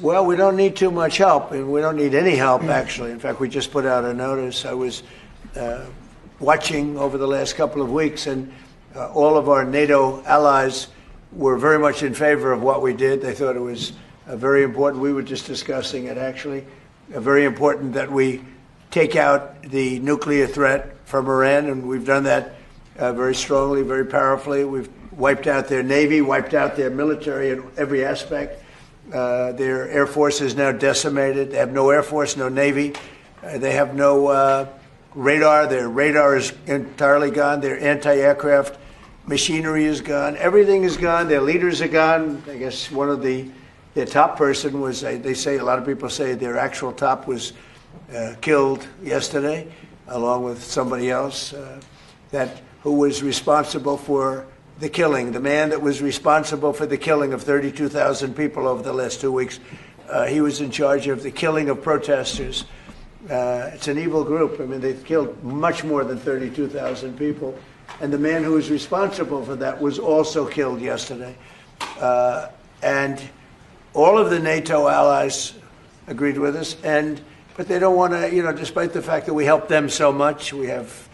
Well, we don't need too much help, and we don't need any help, actually. In fact, we just put out a notice. I was watching over the last couple of weeks, and all of our NATO allies were very much in favor of what we did. They thought it was very important. We were just discussing it, actually. Very important that we take out the nuclear threat from Iran, and we've done that very strongly, very powerfully. We've wiped out their Navy, wiped out their military in every aspect. Their Air Force is now decimated. They have no Air Force, no Navy. They have no radar. Their radar is entirely gone. Their anti-aircraft machinery is gone. Everything is gone. Their leaders are gone. I guess one of their top person was, they say, a lot of people say their actual top was killed yesterday, along with somebody else who was responsible for the killing, the man that was responsible for the killing of 32,000 people over the last 2 weeks. He was in charge of the killing of protesters. It's an evil group. I mean, they've killed much more than 32,000 people. And the man who was responsible for that was also killed yesterday. And all of the NATO allies agreed with us. But they don't want to, despite the fact that we help them so much, we have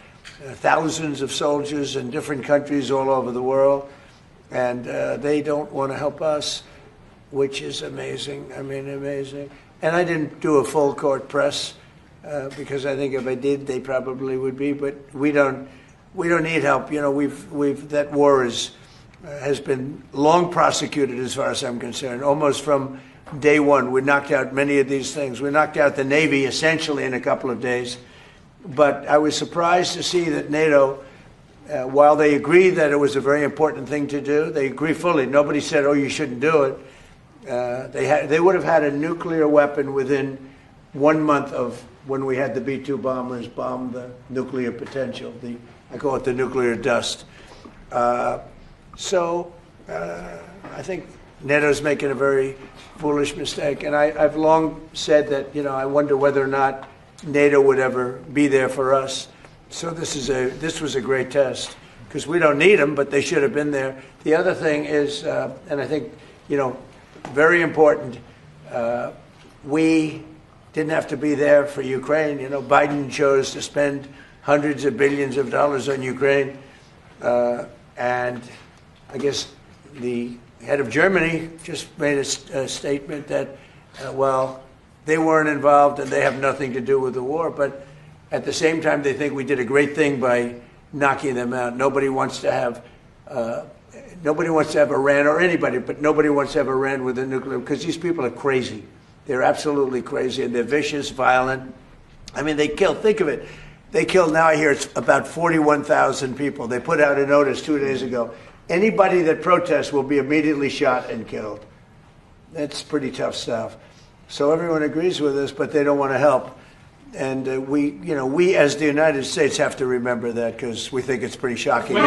thousands of soldiers in different countries all over the world, and they don't want to help us, which is amazing. I mean, amazing. And I didn't do a full court press because I think if I did, they probably would be. But we don't need help. That war has been long prosecuted, as far as I'm concerned, almost from day one. We knocked out many of these things. We knocked out the Navy essentially in a couple of days. But I was surprised to see that NATO, while they agreed that it was a very important thing to do, they agree fully. Nobody said, oh, you shouldn't do it. They would have had a nuclear weapon within 1 month of when we had the B-2 bombers bomb the nuclear potential. I call it the nuclear dust. So I think NATO's making a very foolish mistake. And I've long said that, I wonder whether or not NATO would ever be there for us. So this was a great test, because we don't need them, but they should have been there. The other thing is, and I think, very important, we didn't have to be there for Ukraine. Biden chose to spend hundreds of billions of dollars on Ukraine. And I guess the head of Germany just made a statement that, they weren't involved and they have nothing to do with the war. But at the same time, they think we did a great thing by knocking them out. Nobody wants to have Iran, or anybody, but nobody wants to have Iran with a nuclear, because these people are crazy. They're absolutely crazy, and they're vicious, violent. I mean, they killed, think of it. They killed, now I hear it's about 41,000 people. They put out a notice 2 days ago. Anybody that protests will be immediately shot and killed. That's pretty tough stuff. So everyone agrees with us, but they don't want to help. And we as the United States have to remember that, because we think it's pretty shocking.